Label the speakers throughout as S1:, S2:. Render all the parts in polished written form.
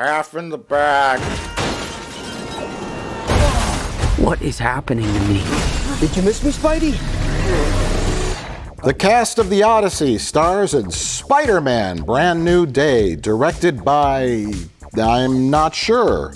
S1: half in the bag.
S2: What is happening to me?
S3: Did you miss me, Spidey?
S1: The cast of The Odyssey stars in Spider-Man Brand New Day, directed by... I'm not sure.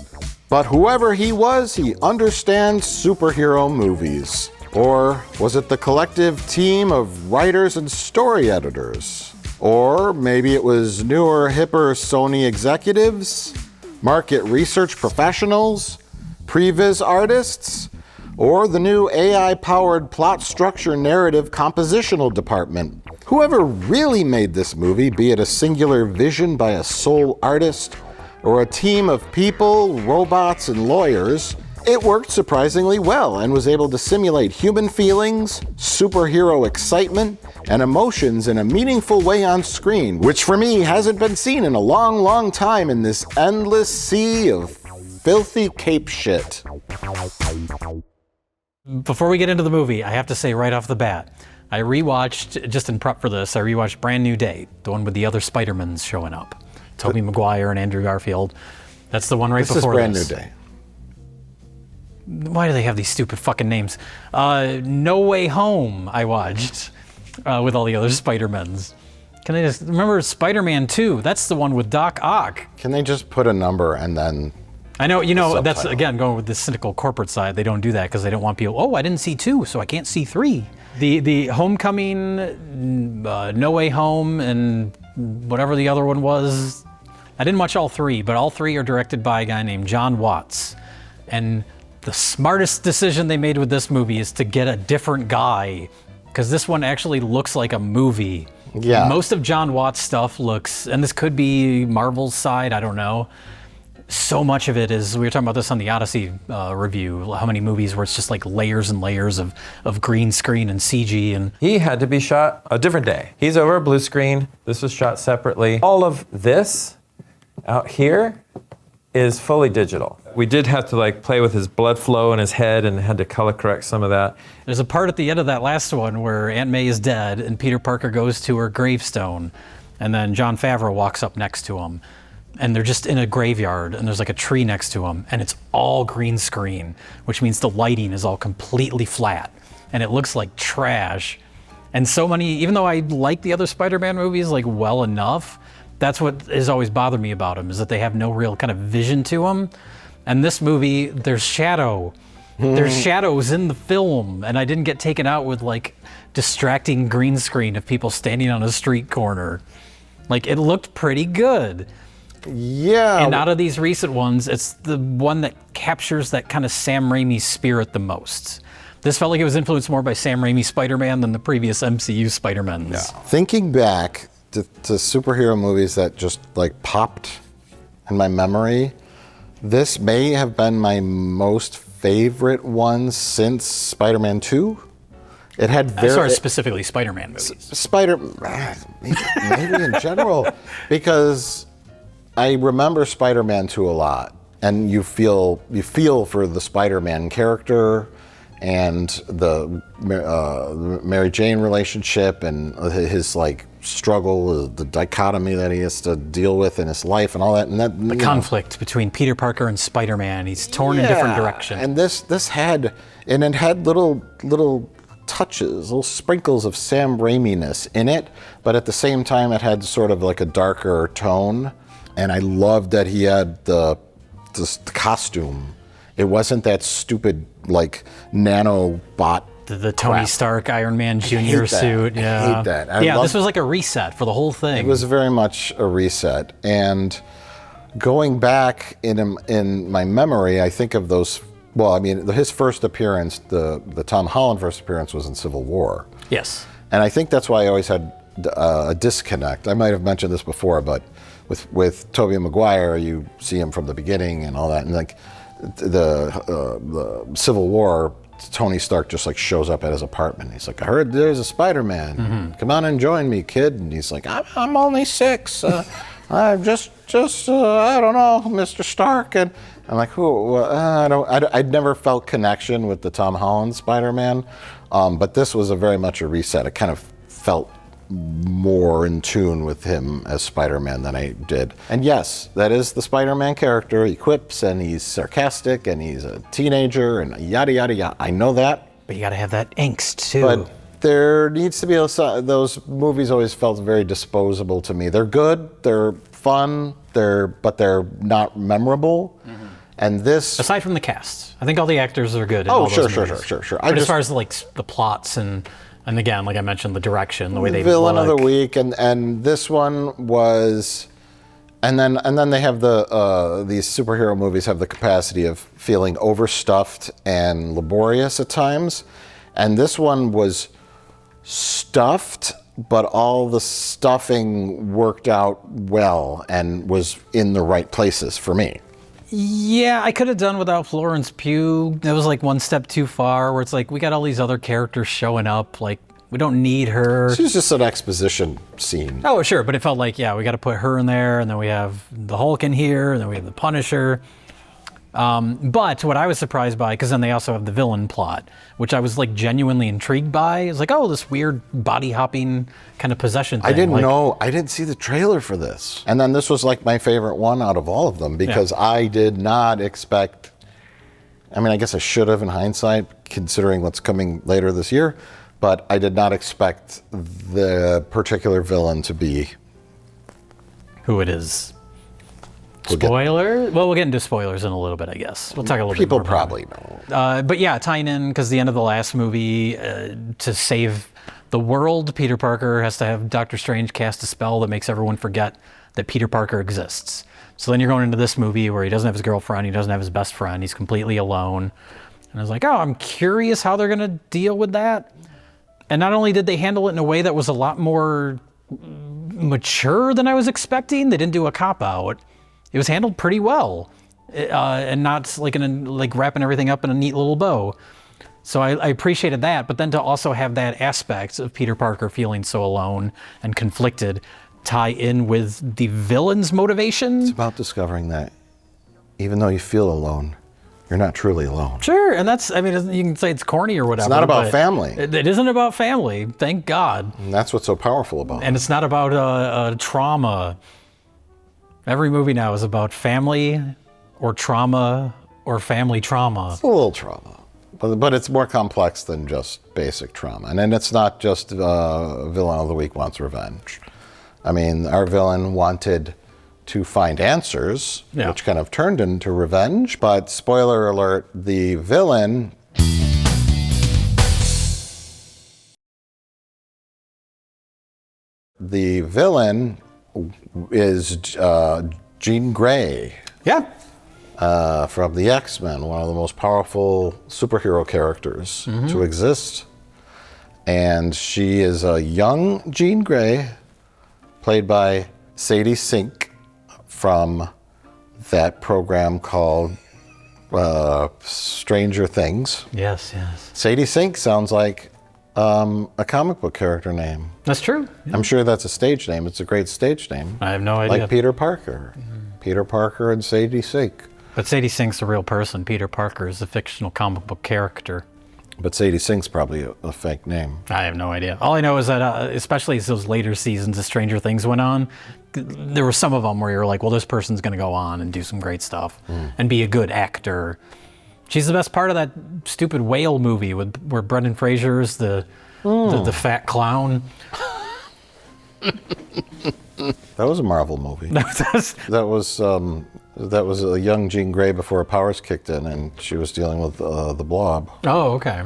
S1: But whoever he was, he understands superhero movies. Or was it the collective team of writers and story editors? Or maybe it was newer, hipper Sony executives, market research professionals, previs artists, or the new AI-powered plot structure narrative compositional department. Whoever really made this movie, be it a singular vision by a sole artist, or a team of people, robots, and lawyers, it worked surprisingly well and was able to simulate human feelings, superhero excitement, and emotions in a meaningful way on screen, which for me hasn't been seen in a long, long time in this endless sea of filthy cape shit.
S4: Before we get into the movie, I have to say right off the bat, I rewatched, just in prep for this, I rewatched Brand New Day, the one with the other Spider-Mans showing up. Tobey Maguire and Andrew Garfield. That's the one right before this.
S1: This is Brand New Day.
S4: Why do they have these stupid fucking names? No Way Home, I watched, with all the other Spider-Mans. Can I just, remember Spider-Man 2, that's the one with Doc Ock.
S1: Can they just put a number and then...
S4: I know, that's, again, going with the cynical corporate side, they don't do that because they don't want people, oh, I didn't see 2, so I can't see 3. The Homecoming, No Way Home, and whatever the other one was, I didn't watch all 3, but all 3 are directed by a guy named John Watts. And the smartest decision they made with this movie is to get a different guy, because this one actually looks like a movie.
S1: Yeah.
S4: Most of John Watts' stuff looks, and this could be Marvel's side, I don't know. So much of it is, we were talking about this on the Odyssey review, how many movies where it's just like layers and layers of green screen and CG. And
S5: he had to be shot a different day. He's over a blue screen. This was shot separately. All of this out here is fully digital. We did have to play with his blood flow in his head and had to color correct some of that.
S4: There's a part at the end of that last one where Aunt May is dead and Peter Parker goes to her gravestone, and then Jon Favreau walks up next to him. And they're just in a graveyard, and there's like a tree next to them, and it's all green screen, which means the lighting is all completely flat, and it looks like trash. And so many, even though I like the other Spider-Man movies well enough, that's what has always bothered me about them, is that they have no real kind of vision to them. And this movie, there's shadow. There's shadows in the film, and I didn't get taken out with distracting green screen of people standing on a street corner. It looked pretty good.
S1: Yeah.
S4: And out of these recent ones, it's the one that captures that kind of Sam Raimi spirit the most. This felt like it was influenced more by Sam Raimi's Spider-Man than the previous MCU Spider-Mans.
S1: Yeah. Thinking back to superhero movies that just popped in my memory, this may have been my most favorite one since Spider-Man 2. It had
S4: specifically Spider-Man movies.
S1: Maybe in general, because I remember Spider-Man 2 a lot, and you feel for the Spider-Man character and the Mary Jane relationship and his struggle, the dichotomy that he has to deal with in his life and all that. And that
S4: the conflict between Peter Parker and Spider-Man. He's torn in different directions.
S1: And this had little touches, little sprinkles of Sam Raimi-ness in it, but at the same time it had sort of a darker tone. And I loved that he had the costume. It wasn't that stupid nanobot.
S4: The Tony Stark Iron Man Jr. suit. Yeah.
S1: I hate that.
S4: This was a reset for the whole thing.
S1: It was very much a reset. And going back in my memory, I think of those. Well, I mean, his first appearance, the Tom Holland first appearance, was in Civil War.
S4: Yes.
S1: And I think that's why I always had a disconnect. I might have mentioned this before, but with Tobey Maguire, you see him from the beginning and all that, and the Civil War, Tony Stark just shows up at his apartment. He's like, I heard there's a Spider-Man. Mm-hmm. Come on and join me, kid. And he's like, I'm only 6. I'm just I don't know, Mr. Stark. And I'm like, who? I'd never felt connection with the Tom Holland Spider-Man, but this was very much a reset. It kind of felt more in tune with him as Spider-Man than I did. And yes, that is the Spider-Man character. He quips and he's sarcastic and he's a teenager and yada, yada, yada. I know that.
S4: But you got to have that angst too.
S1: But there needs to be those movies always felt very disposable to me. They're good, they're fun, but they're not memorable. Mm-hmm. And this,
S4: aside from the cast, I think all the actors are good. In
S1: oh,
S4: all
S1: sure,
S4: those
S1: sure,
S4: movies.
S1: sure.
S4: But as far as like the plots and again, like I mentioned, the direction, the way they
S1: Villain
S4: look.
S1: of the Week, and this one was, and then they have these superhero movies have the capacity of feeling overstuffed and laborious at times, and this one was stuffed, but all the stuffing worked out well and was in the right places for me.
S4: Yeah, I could have done without Florence Pugh. That was like one step too far, where it's like, we got all these other characters showing up, like, we don't need her.
S1: She's just an exposition scene.
S4: Oh, sure, but it felt like, yeah, we got to put her in there, and then we have the Hulk in here, and then we have the Punisher. But what I was surprised by, because then they also have the villain plot, which I was like genuinely intrigued by. It's like, oh, this weird body hopping kind of possession thing.
S1: I didn't see the trailer for this. And then this was like my favorite one out of all of them because I did not expect, I mean, I guess I should have in hindsight, considering what's coming later this year, but I did not expect the particular villain to be
S4: who it is. Spoiler? Well, we'll get into spoilers in a little bit, I guess. We'll talk a little bit more
S1: People probably know.
S4: But yeah, tying in, because the end of the last movie, to save the world, Peter Parker has to have Doctor Strange cast a spell that makes everyone forget that Peter Parker exists. So then you're going into this movie where he doesn't have his girlfriend, he doesn't have his best friend, he's completely alone. And I was like, oh, I'm curious how they're going to deal with that. And not only did they handle it in a way that was a lot more mature than I was expecting, they didn't do a cop-out. It was handled pretty well, and not like wrapping everything up in a neat little bow. So I appreciated that, but then to also have that aspect of Peter Parker feeling so alone and conflicted tie in with the villain's motivation.
S1: It's about discovering that even though you feel alone, you're not truly alone.
S4: Sure, and that's, I mean, you can say it's corny or whatever.
S1: It's not about family.
S4: It isn't about family, thank God.
S1: And that's what's so powerful about it.
S4: And it's not about trauma. Every movie now is about family or trauma or family trauma.
S1: It's a little trauma, but it's more complex than just basic trauma. And then it's not just villain of the week wants revenge. I mean, our villain wanted to find answers, which kind of turned into revenge. But spoiler alert, the villain is Jean Grey.
S4: Yeah.
S1: From the X-Men, one of the most powerful superhero characters to exist. And she is a young Jean Grey, played by Sadie Sink from that program called Stranger Things.
S4: Yes, yes.
S1: Sadie Sink sounds like a comic book character name.
S4: That's true.
S1: I'm sure that's a stage name. It's a great stage name.
S4: I have no idea.
S1: Like Peter Parker. Peter Parker and Sadie Sink.
S4: But Sadie Sink's a real person. Peter Parker is a fictional comic book character.
S1: But Sadie Sink's probably a fake name.
S4: I have no idea. All I know is that, especially as those later seasons of Stranger Things went on, there were some of them where you were like, well, this person's going to go on and do some great stuff and be a good actor. She's the best part of that stupid whale movie where Brendan Fraser is the fat clown.
S1: That was a Marvel movie. That was a young Jean Grey before her powers kicked in, and she was dealing with the Blob.
S4: Oh, okay.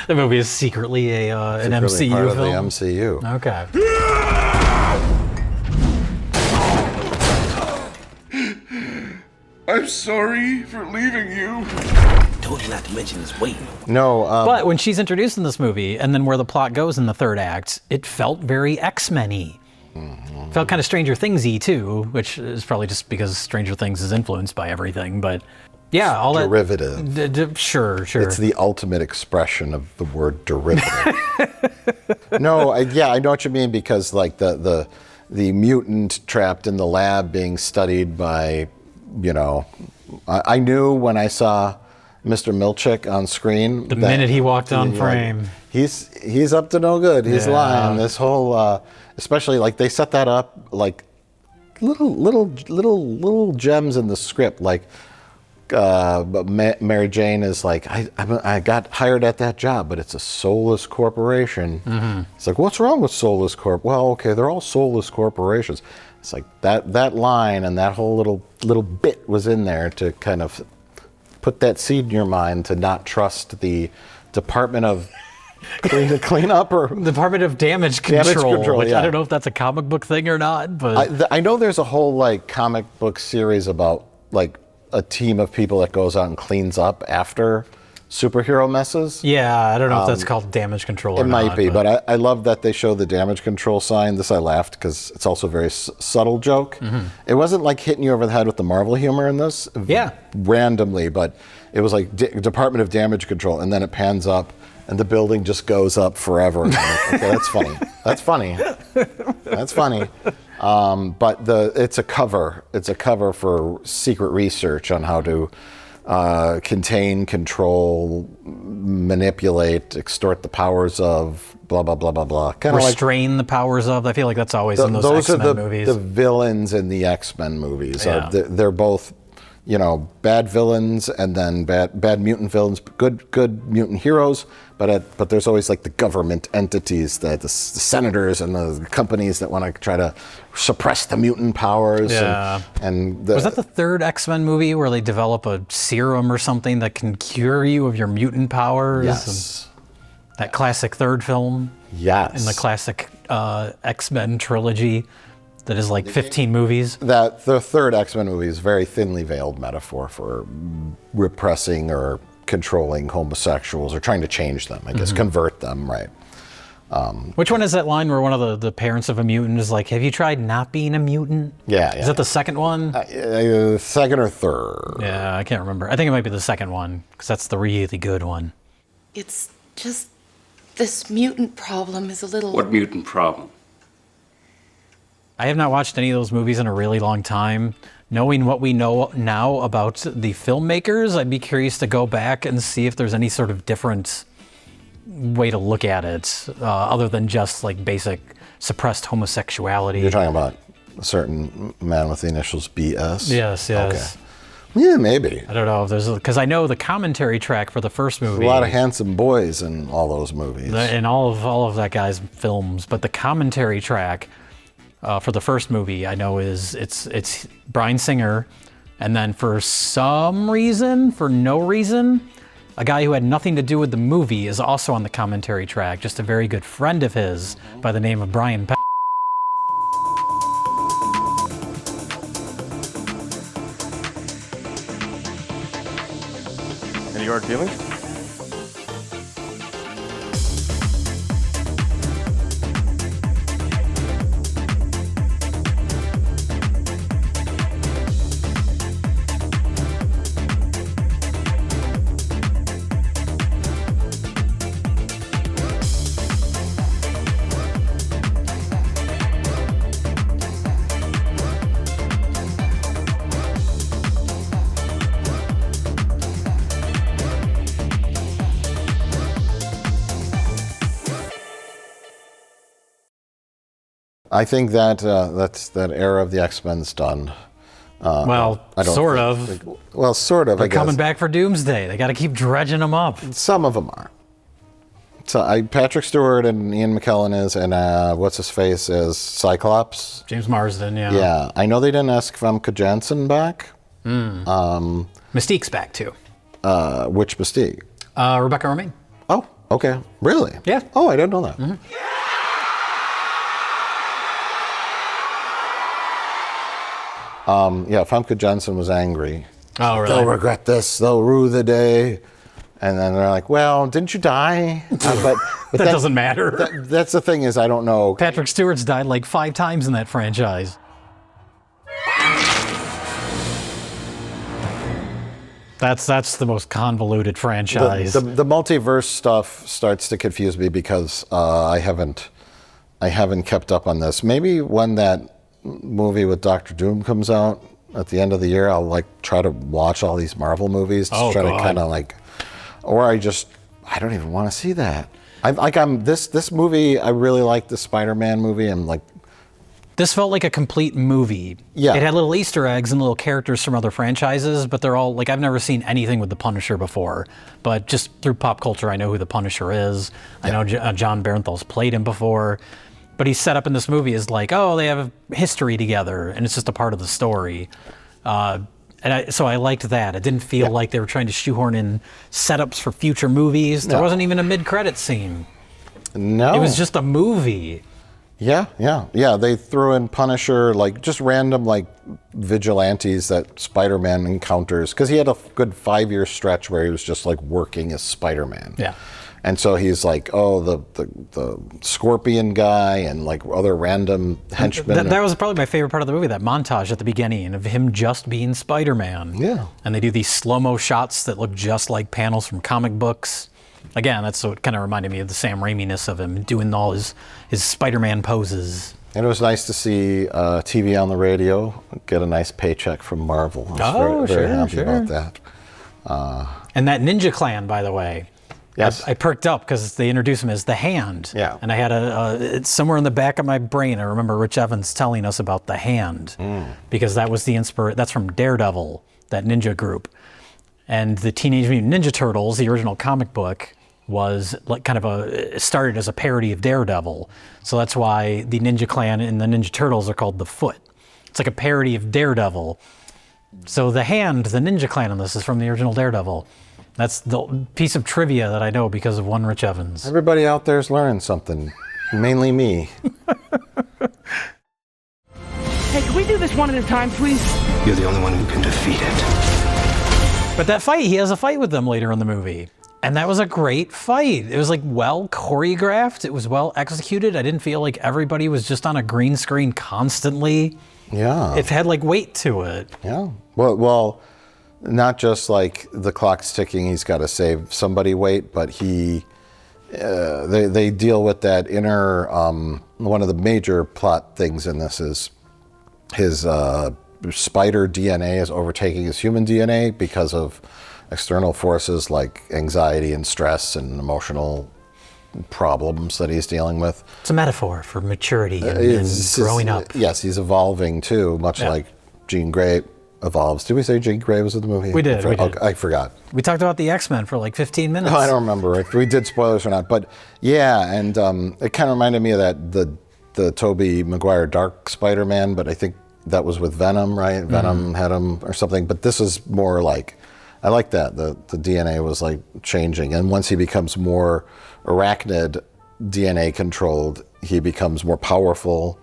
S4: The movie is secretly an MCU
S1: part
S4: film.
S1: Of the MCU.
S4: Okay.
S6: I'm sorry for leaving you.
S2: Told you not to mention his weight.
S1: No,
S4: but when she's introduced in this movie, and then where the plot goes in the third act, it felt very X-Men-y. Felt kind of Stranger Things-y too, which is probably just because Stranger Things is influenced by everything, but yeah, all
S1: derivative.
S4: That... Sure.
S1: It's the ultimate expression of the word derivative. No, I know what you mean, because like the mutant trapped in the lab being studied by, I knew when I saw Mr. Milchick on screen.
S4: The minute he walked on frame.
S1: He's up to no good. He's
S4: Yeah.
S1: lying. This whole, especially like they set that up like little gems in the script. Like Mary Jane is like, I got hired at that job, but it's a soulless corporation. It's like, what's wrong with soulless corp? Well, okay, they're all soulless corporations. It's like that line and that whole little bit was in there to kind of put that seed in your mind to not trust the Department of Cleanup or
S4: Department of Damage Control. Which
S1: yeah.
S4: I don't know if that's a comic book thing or not, but
S1: I know there's a whole like comic book series about like a team of people that goes out and cleans up after superhero messes.
S4: yeah, I don't know if that's called Damage Control or
S1: It
S4: not.
S1: might be, but I love that they show the damage control sign. This I laughed because it's also a very subtle joke. It wasn't like hitting you over the head with the Marvel humor in this.
S4: Yeah.
S1: Randomly, but it was like Department of Damage Control, and then it pans up, and the building just goes up forever. And I'm like, okay, that's funny. That's funny. That's funny. But it's a cover. It's a cover for secret research on how to contain, control, manipulate, extort the powers of blah blah blah blah blah. Kind of like
S4: Restrain the powers of. I feel like that's always in those
S1: are
S4: X-Men
S1: the
S4: movies.
S1: the villains in the X-Men movies.
S4: Yeah.
S1: They're both, bad villains and then bad mutant villains, good mutant heroes. But there's always like the government entities, the senators and the companies that want to try to suppress the mutant powers.
S4: Yeah.
S1: Was
S4: that the third X-Men movie where they develop a serum or something that can cure you of your mutant powers?
S1: Yes.
S4: And that classic third film
S1: Yes.
S4: in the classic X-Men trilogy that is like 15 movies.
S1: That the third X-Men movie is a very thinly veiled metaphor for repressing or controlling homosexuals or trying to change them, I guess, convert them, right?
S4: Which one is that line where one of the parents of a mutant is like, have you tried not being a mutant?
S1: Yeah.
S4: Is that the second one?
S1: Second or third?
S4: Yeah, I can't remember. I think it might be the second one, because that's the really good one.
S7: It's just this mutant problem is a little...
S8: What mutant problem?
S4: I have not watched any of those movies in a really long time. Knowing what we know now about the filmmakers, I'd be curious to go back and see if there's any sort of different way to look at it, other than just like basic suppressed homosexuality.
S1: You're talking about a certain man with the initials BS?
S4: Yes.
S1: Okay. Yeah, maybe.
S4: I don't know if there's, because I know the commentary track for the first movie.
S1: A lot of handsome boys in all those movies.
S4: In all of that guy's films, but the commentary track for the first movie, I know it's Bryan Singer, and then for some reason, for no reason, a guy who had nothing to do with the movie is also on the commentary track. Just a very good friend of his by the name of Brian.
S9: Any hard feelings?
S1: I think that that era of the X-Men's done.
S4: Well,
S1: I don't
S4: sort
S1: think-
S4: of.
S1: Well, sort of.
S4: They're
S1: I guess.
S4: coming back for Doomsday. They got to keep dredging them up.
S1: Some of them are. So Patrick Stewart and Ian McKellen is, and what's his face is Cyclops.
S4: James Marsden, yeah.
S1: Yeah, I know they didn't ask Famke Janssen back.
S4: Mystique's back too.
S1: Which Mystique?
S4: Rebecca Romijn.
S1: Oh, okay. Really?
S4: Yeah.
S1: Oh, I didn't know that. Yeah, Famke Janssen was angry.
S4: Oh, really?
S1: They'll regret this. They'll rue the day. And then they're like, well, didn't you die? But
S4: That doesn't matter.
S1: That's the thing is I don't know.
S4: Patrick Stewart's died like 5 times in that franchise. That's the most convoluted franchise.
S1: The multiverse stuff starts to confuse me because I haven't kept up on this. Maybe when that movie with Doctor Doom comes out, at the end of the year, I'll like try to watch all these Marvel movies to try to kind of like, or I don't even want to see that. This movie, I really like the Spider-Man movie. I'm like,
S4: This felt like a complete movie.
S1: Yeah.
S4: It had little Easter eggs and little characters from other franchises, but they're all, like, I've never seen anything with the Punisher before. But just through pop culture, I know who the Punisher is. I know John Barenthal's played him before. But he's set up in this movie as like, oh, they have a history together, and it's just a part of the story. So I liked that. It didn't feel like they were trying to shoehorn in setups for future movies. There wasn't even a mid-credit scene.
S1: no.
S4: It was just a movie.
S1: Yeah. They threw in Punisher, like just random like vigilantes that Spider-Man encounters, because he had a good 5-year stretch where he was just like working as Spider-Man.
S4: Yeah.
S1: And so he's like, oh, the Scorpion guy and like other random henchmen.
S4: That was probably my favorite part of the movie, that montage at the beginning of him just being Spider-Man.
S1: Yeah.
S4: And they do these slow-mo shots that look just like panels from comic books. Again, that's what kind of reminded me of the Sam Raimi-ness of him doing all his Spider-Man poses.
S1: And it was nice to see TV on the radio get a nice paycheck from Marvel. I was very happy about that.
S4: And that Ninja Clan, by the way.
S1: Yes.
S4: I perked up because they introduced him as the Hand.
S1: Yeah.
S4: And I had it's somewhere in the back of my brain, I remember Rich Evans telling us about the Hand, because that was that's from Daredevil, that ninja group. And the Teenage Mutant Ninja Turtles, the original comic book, was like kind of it started as a parody of Daredevil. So that's why the Ninja Clan and the Ninja Turtles are called the Foot. It's like a parody of Daredevil. So the Hand, the Ninja Clan on this, is from the original Daredevil. That's the piece of trivia that I know because of one Rich Evans.
S1: Everybody out there is learning something, mainly me.
S3: Hey, can we do this one at a time, please?
S2: You're the only one who can defeat it.
S4: But that fight, he has a fight with them later in the movie. And that was a great fight. It was like well choreographed. It was well executed. I didn't feel like everybody was just on a green screen constantly.
S1: Yeah.
S4: It had like weight to it.
S1: Yeah. Well, not just like the clock's ticking, he's got to save somebody weight, but they deal with that inner, one of the major plot things in this is his spider DNA is overtaking his human DNA because of external forces like anxiety and stress and emotional problems that he's dealing with.
S4: It's a metaphor for maturity and growing up.
S1: Yes, he's evolving too, much like Jean Grey evolves. Did we say Jean Grey was in the movie?
S4: We did.
S1: I forgot.
S4: We talked about the X-Men for like 15 minutes.
S1: I don't remember if we did spoilers or not, but yeah, and it kind of reminded me of that the Tobey Maguire Dark Spider-Man, but I think that was with Venom, right? Venom had him or something, but this is more like, I like that the DNA was like changing, and once he becomes more arachnid DNA controlled, he becomes more powerful,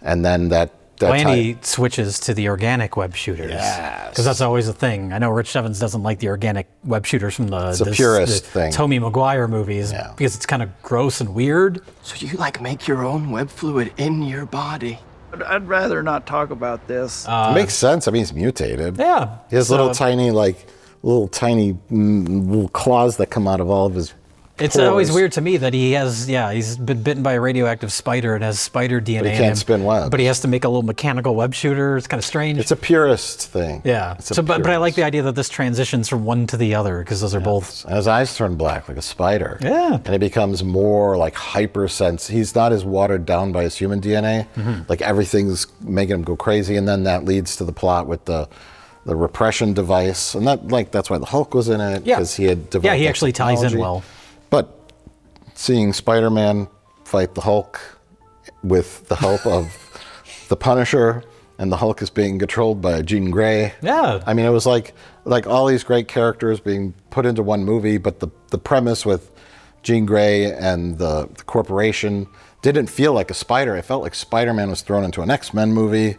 S1: and then that
S4: he switches to the organic web shooters.
S1: Yes.
S4: Because that's always a thing. I know Rich Evans doesn't like the organic web shooters from the
S1: purist thing.
S4: Tobey Maguire movies because it's kind of gross and weird.
S3: So you like make your own web fluid in your body?
S8: I'd rather not talk about this.
S1: It makes sense. I mean, he's mutated.
S4: Yeah.
S1: He has little tiny claws that come out of all of his
S4: It's
S1: pores.
S4: always weird to me that he's been bitten by a radioactive spider and has spider DNA
S1: But he
S4: in
S1: can't
S4: him.
S1: spin webs.
S4: But he has to make a little mechanical web shooter. It's kind of strange.
S1: It's a purist thing.
S4: Yeah. But I like the idea that this transitions from one to the other because those are both.
S1: And his eyes turn black like a spider.
S4: Yeah.
S1: And he becomes more like hypersense. He's not as watered down by his human DNA. Like everything's making him go crazy, and then that leads to the plot with the repression device, and that's why the Hulk was in it, because he had developed.
S4: Yeah, he actually ties in
S1: technology.
S4: well.
S1: But seeing Spider-Man fight the Hulk with the help of the Punisher, and the Hulk is being controlled by Jean Grey.
S4: Yeah.
S1: I mean, it was like all these great characters being put into one movie, but the premise with Jean Grey and the corporation didn't feel like a spider. It felt like Spider-Man was thrown into an X-Men movie.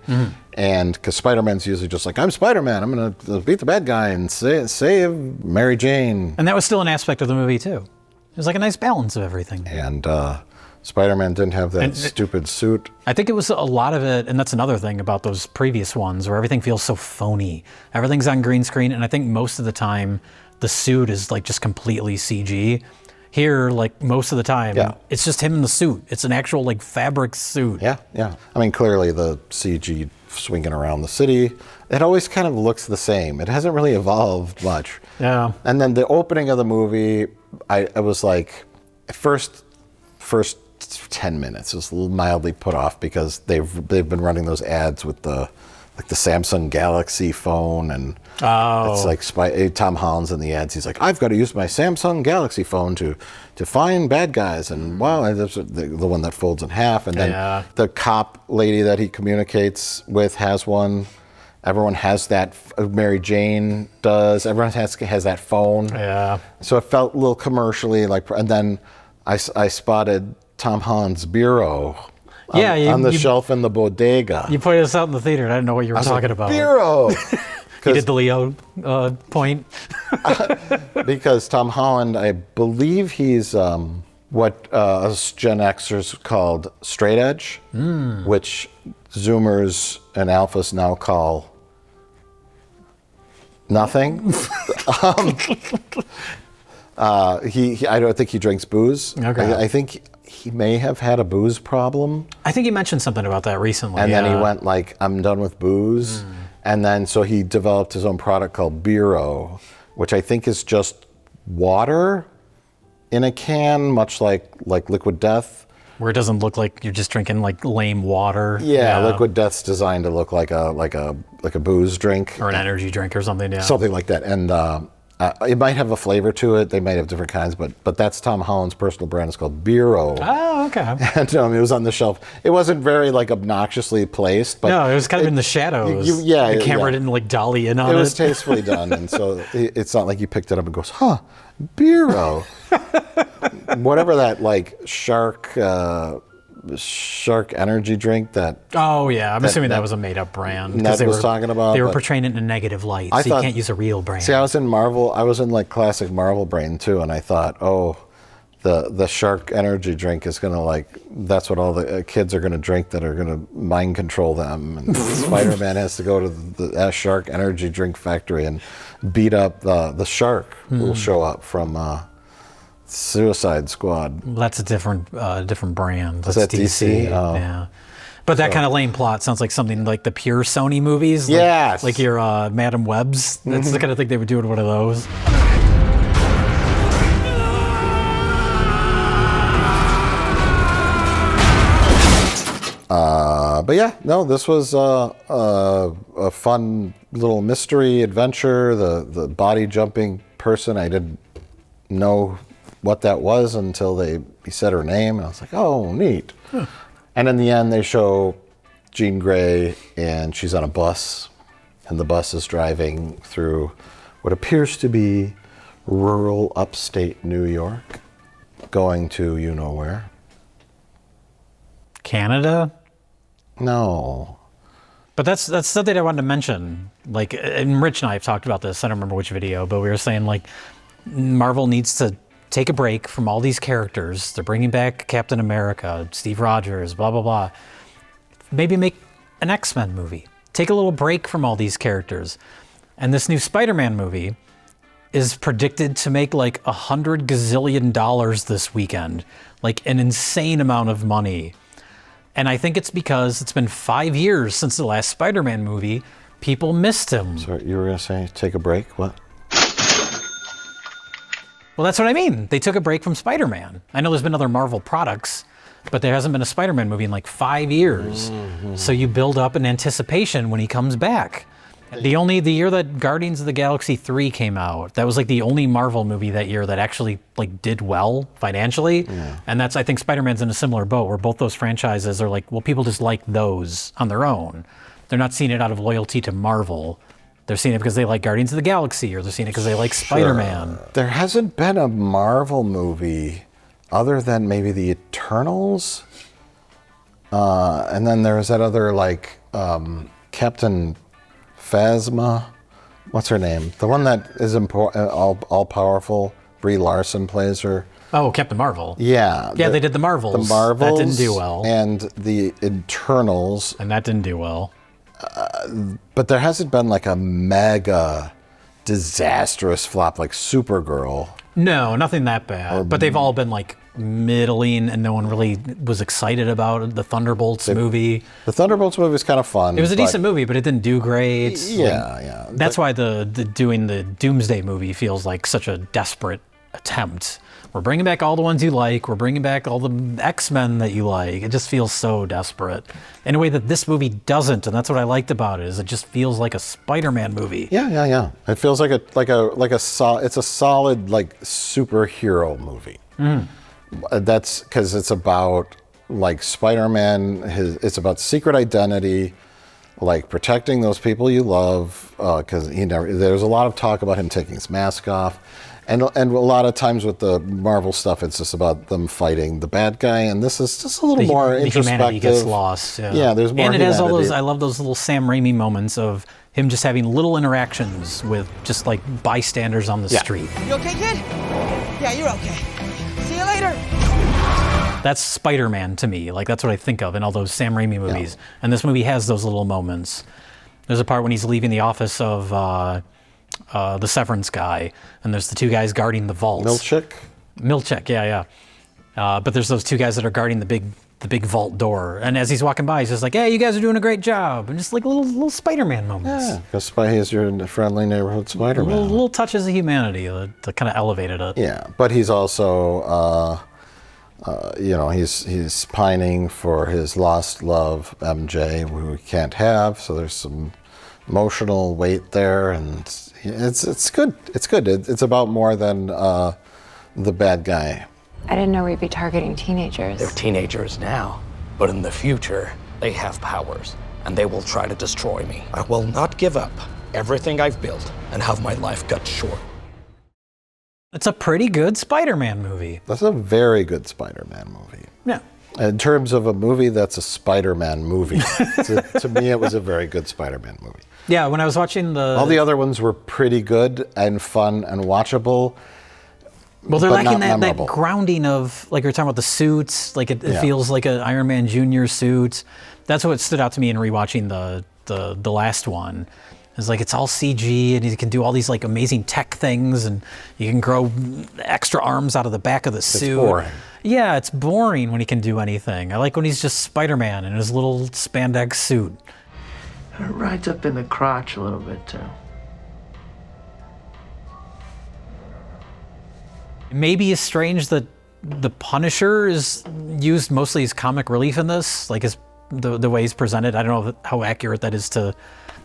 S1: And because Spider-Man's usually just like, I'm Spider-Man, I'm going to beat the bad guy and save Mary Jane.
S4: And that was still an aspect of the movie, too. It was like a nice balance of everything.
S1: And Spider-Man didn't have that stupid suit.
S4: I think it was a lot of it, and that's another thing about those previous ones, where everything feels so phony. Everything's on green screen, and I think most of the time, the suit is like just completely CG. Here, like most of the time, it's just him in the suit. It's an actual like fabric suit.
S1: Yeah. I mean, clearly the CG swinging around the city. It always kind of looks the same. It hasn't really evolved much.
S4: Yeah.
S1: And then the opening of the movie, I was like, first 10 minutes was mildly put off because they've been running those ads with the Samsung Galaxy phone, and it's like Tom Holland's in the ads. He's like, I've got to use my Samsung Galaxy phone to find bad guys, and wow, and that's the one that folds in half. And then the cop lady that he communicates with has one. Everyone has that. Mary Jane does. Everyone has that phone.
S4: Yeah.
S1: So it felt a little commercially like. And then I spotted Tom Holland's bureau. On the shelf in the bodega.
S4: You pointed us out in the theater, and I didn't know what you were talking about.
S1: Bureau.
S4: He did the Leo point.
S1: Because Tom Holland, I believe he's what us Gen Xers called straight edge, which Zoomers and Alphas now call nothing. I don't think he drinks booze.
S4: Okay.
S1: I think he may have had a booze problem.
S4: I think he mentioned something about that recently.
S1: And then he went like, I'm done with booze. And then so he developed his own product called Bureau, which I think is just water in a can, much like Liquid Death.
S4: Where it doesn't look like you're just drinking like lame water.
S1: Yeah, Liquid Death's designed to look like a booze drink.
S4: Or an energy drink or something, yeah.
S1: Something like that. And it might have a flavor to it. They might have different kinds, but that's Tom Holland's personal brand. It's called Bureau.
S4: Oh, okay.
S1: And it was on the shelf. It wasn't very like obnoxiously placed, but
S4: no, it was kind of in the shadows. The camera didn't like dolly in on it.
S1: It was tastefully done, and so it's not like you picked it up and goes, huh, Bureau. Whatever that like shark energy drink that.
S4: Oh yeah, I'm assuming that was a made-up brand.
S1: Ned was talking about.
S4: They were portraying it in a negative light, so you can't use a real brand.
S1: See, I was in Marvel. I was in like classic Marvel brain too, and I thought, oh, the shark energy drink is gonna that's what all the kids are gonna drink that are gonna mind control them. And Spider-Man has to go to the shark energy drink factory and beat up the shark who will show up from. Suicide Squad.
S4: Well, that's a different brand.
S1: Is that DC? Oh.
S4: Yeah. But that kind of lame plot sounds like something like the pure Sony movies.
S1: Yes.
S4: Like your Madam Webs. That's the kind of thing they would do in one of those.
S1: But yeah, no, this was a fun little mystery adventure. The body jumping person, I didn't know what that was until he said her name, and I was like, oh, neat. Huh. And in the end, they show Jean Grey, and she's on a bus, and the bus is driving through what appears to be rural upstate New York, going to you-know-where.
S4: Canada?
S1: No.
S4: But that's something I wanted to mention. Like, and Rich and I have talked about this, I don't remember which video, but we were saying, like, Marvel needs to take a break from all these characters. They're bringing back Captain America, Steve Rogers, blah, blah, blah. Maybe make an X-Men movie. Take a little break from all these characters. And this new Spider-Man movie is predicted to make like $100 gazillion this weekend. Like an insane amount of money. And I think it's because it's been 5 years since the last Spider-Man movie. People missed him.
S1: Sorry, you were going to say take a break? What?
S4: Well, that's what I mean. They took a break from Spider-Man. I know there's been other Marvel products, but there hasn't been a Spider-Man movie in like 5 years. Mm-hmm. So you build up an anticipation when he comes back. The year that Guardians of the Galaxy 3 came out, that was like the only Marvel movie that year that actually like did well financially. Yeah. And that's, I think Spider-Man's in a similar boat where both those franchises are like, well, people just like those on their own. They're not seeing it out of loyalty to Marvel. They're seeing it because they like Guardians of the Galaxy, or they're seeing it because they like Spider-Man.
S1: Sure. There hasn't been a Marvel movie other than maybe the Eternals. And then there's that other like Captain Phasma. What's her name? The one that is all-powerful. Brie Larson plays her.
S4: Oh, Captain Marvel.
S1: Yeah.
S4: Yeah, they did the Marvels.
S1: The Marvels.
S4: That didn't do well.
S1: And the Eternals.
S4: And that didn't do well.
S1: But there hasn't been like a mega disastrous flop like Supergirl.
S4: No, nothing that bad. But they've all been like middling, and no one really was excited about the Thunderbolts movie.
S1: The Thunderbolts movie was kind of fun.
S4: It was a decent movie, but it didn't do great.
S1: Yeah.
S4: That's why doing the Doomsday movie feels like such a desperate attempt. We're bringing back all the ones you like. We're bringing back all the X-Men that you like. It just feels so desperate in a way that this movie doesn't, and that's what I liked about it. Is it just feels like a Spider-Man movie.
S1: Yeah. It feels like it's a solid like superhero movie. That's because it's about like Spider-Man. It's about secret identity, like protecting those people you love. Because there's a lot of talk about him taking his mask off. And a lot of times with the Marvel stuff, it's just about them fighting the bad guy, and this is just a little more introspective.
S4: The humanity gets lost.
S1: Yeah, there's more.
S4: And it
S1: humanity.
S4: has all those. I love those little Sam Raimi moments of him just having little interactions with just like bystanders on the street.
S9: You okay, kid? Yeah, you're okay. See you later.
S4: That's Spider-Man to me. Like that's what I think of in all those Sam Raimi movies. Yeah. And this movie has those little moments. There's a part when he's leaving the office of the Severance guy, and there's the two guys guarding the vaults. Milchick, yeah. But there's those two guys that are guarding the big vault door, and as he's walking by, he's just like, "Hey, you guys are doing a great job," and just like little Spider-Man moments.
S1: Yeah, because he's your friendly neighborhood Spider-Man.
S4: Little touches of humanity that kind of elevated it.
S1: Yeah, but he's also, he's pining for his lost love, MJ, who he can't have. So there's some emotional weight there, and it's good. It's good. It's about more than the bad guy.
S10: I didn't know we'd be targeting teenagers.
S11: They're teenagers now, but in the future, they have powers, and they will try to destroy me. I will not give up everything I've built and have my life cut short.
S4: It's a pretty good Spider-Man movie.
S1: That's a very good Spider-Man movie.
S4: Yeah.
S1: In terms of a movie that's a Spider-Man movie, to me, it was a very good Spider-Man movie.
S4: Yeah, when I was watching
S1: all the other ones were pretty good and fun and watchable.
S4: Well, they're lacking that grounding of, like you're talking about the suits, like it feels like an Iron Man Jr. suit. That's what stood out to me in rewatching the last one. It's like it's all CG, and you can do all these like amazing tech things, and you can grow extra arms out of the back of the suit.
S1: It's boring.
S4: Yeah, it's boring when he can do anything. I like when he's just Spider-Man in his little spandex suit.
S8: It rides up in the crotch a little bit, too.
S4: Maybe it's strange that the Punisher is used mostly as comic relief in this, like the way he's presented. I don't know how accurate that is to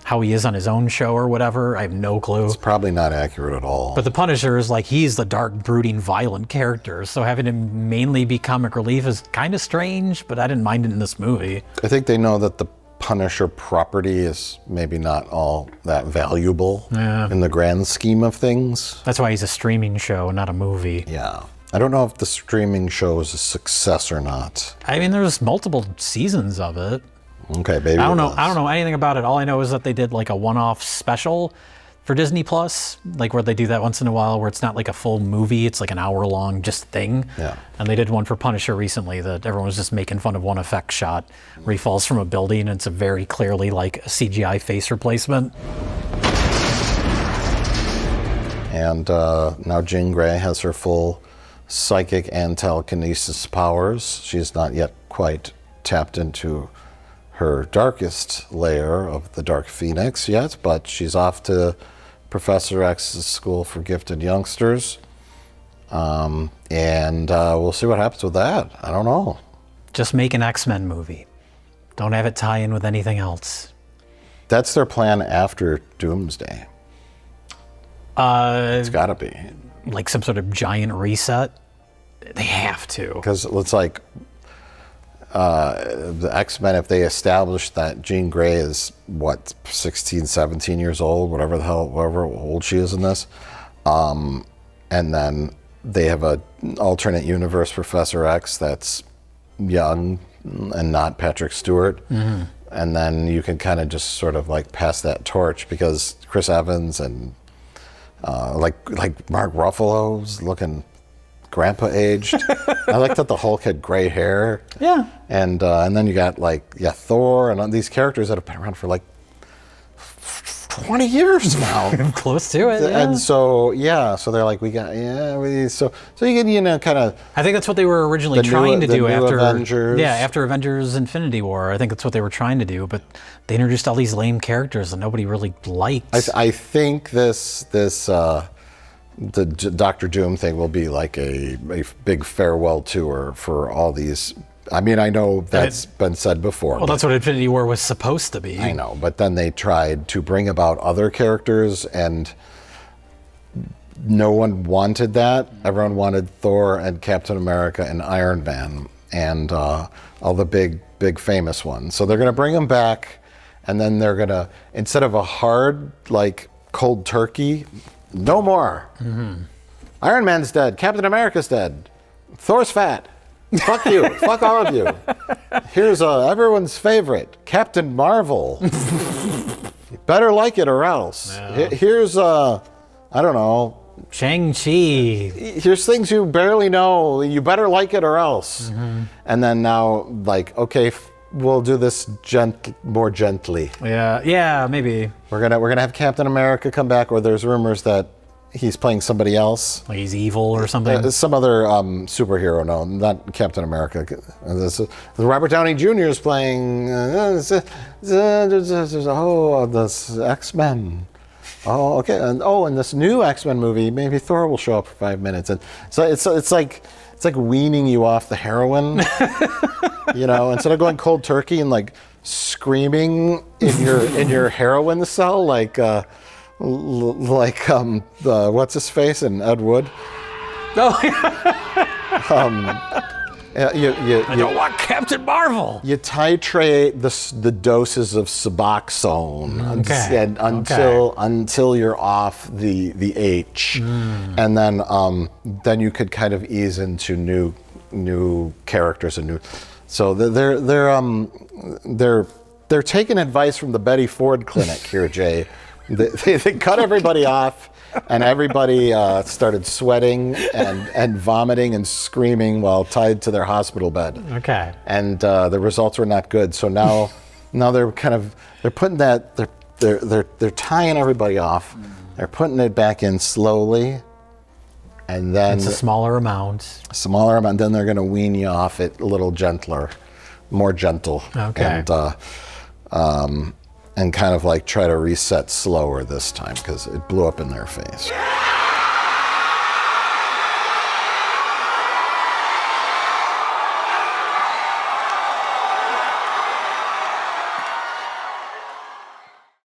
S4: how he is on his own show or whatever. I have no clue.
S1: It's probably not accurate at all.
S4: But the Punisher is like, he's the dark, brooding, violent character. So having him mainly be comic relief is kind of strange, but I didn't mind it in this movie.
S1: I think they know that the Punisher property is maybe not all that valuable in the grand scheme of things.
S4: That's why he's a streaming show, not a movie.
S1: Yeah. I don't know if the streaming show is a success or not.
S4: I mean, there's multiple seasons of it.
S1: Okay, baby.
S4: I don't know anything about it. All I know is that they did like a one-off special for Disney Plus, like where they do that once in a while, where it's not like a full movie, it's like an hour-long just thing.
S1: Yeah.
S4: And they did one for Punisher recently that everyone was just making fun of one effect shot where he falls from a building, and it's a very clearly like a CGI face replacement.
S1: And now Jean Grey has her full psychic and telekinesis powers. She's not yet quite tapped into her darkest layer of the Dark Phoenix yet, but she's off to Professor X's school for gifted youngsters. And we'll see what happens with that. I don't know.
S4: Just make an X-Men movie. Don't have it tie in with anything else.
S1: That's their plan after Doomsday. It's got to be.
S4: Like some sort of giant reset? They have to.
S1: Because it's like the X-Men, if they establish that Jean Grey is, 16, 17 years old, whatever old she is in this, and then they have an alternate universe Professor X that's young and not Patrick Stewart, and then you can kind of just sort of like pass that torch, because Chris Evans and like Mark Ruffalo's looking grandpa aged. I like that the Hulk had gray hair.
S4: Yeah.
S1: And then you got Thor and these characters that have been around for like 20 years now.
S4: Close to it. Yeah.
S1: And so they're like, so you can, kind of.
S4: I think that's what they were originally trying to do after
S1: Avengers.
S4: Yeah, after Avengers Infinity War. I think that's what they were trying to do, but they introduced all these lame characters that nobody really liked.
S1: I think the Doctor Doom thing will be like a big farewell tour for all these. I mean, I know that's been said before.
S4: Well, that's what Infinity War was supposed to be.
S1: I know, but then they tried to bring about other characters, and no one wanted that. Everyone wanted Thor and Captain America and Iron Man and all the big famous ones. So they're going to bring them back, and then they're going to, instead of a hard, like, cold turkey, no more. Mm-hmm. Iron Man's dead. Captain America's dead. Thor's fat. Fuck you. Fuck all of you. Here's everyone's favorite, Captain Marvel. You better like it or else. Yeah. Here's, I don't know.
S4: Shang-Chi.
S1: Here's things you barely know. You better like it or else. Mm-hmm. And then now, like, okay, we'll do this more gently.
S4: Yeah, maybe.
S1: We're gonna have Captain America come back, or there's rumors that he's playing somebody else.
S4: Like he's evil or something?
S1: Some other superhero, no, not Captain America. Robert Downey Jr. is playing this X-Men. Oh, okay. And this new X-Men movie, maybe Thor will show up for 5 minutes. And so it's like weaning you off the heroin. Instead of going cold turkey and like screaming in your heroin cell, like what's his face in Ed Wood.
S4: Oh.
S1: I
S4: don't want Captain Marvel.
S1: You titrate the doses of Suboxone until you're off the H, and then you could kind of ease into new characters and new. So they're taking advice from the Betty Ford Clinic here, Jay. They cut everybody off, and everybody started sweating and vomiting and screaming while tied to their hospital bed.
S4: Okay.
S1: And the results were not good. So now they're putting that they're tying everybody off. They're putting it back in slowly, and then
S4: it's a smaller amount.
S1: Then they're going to wean you off it a little gentler, more gentle.
S4: Okay.
S1: And kind of like try to reset slower this time because it blew up in their face.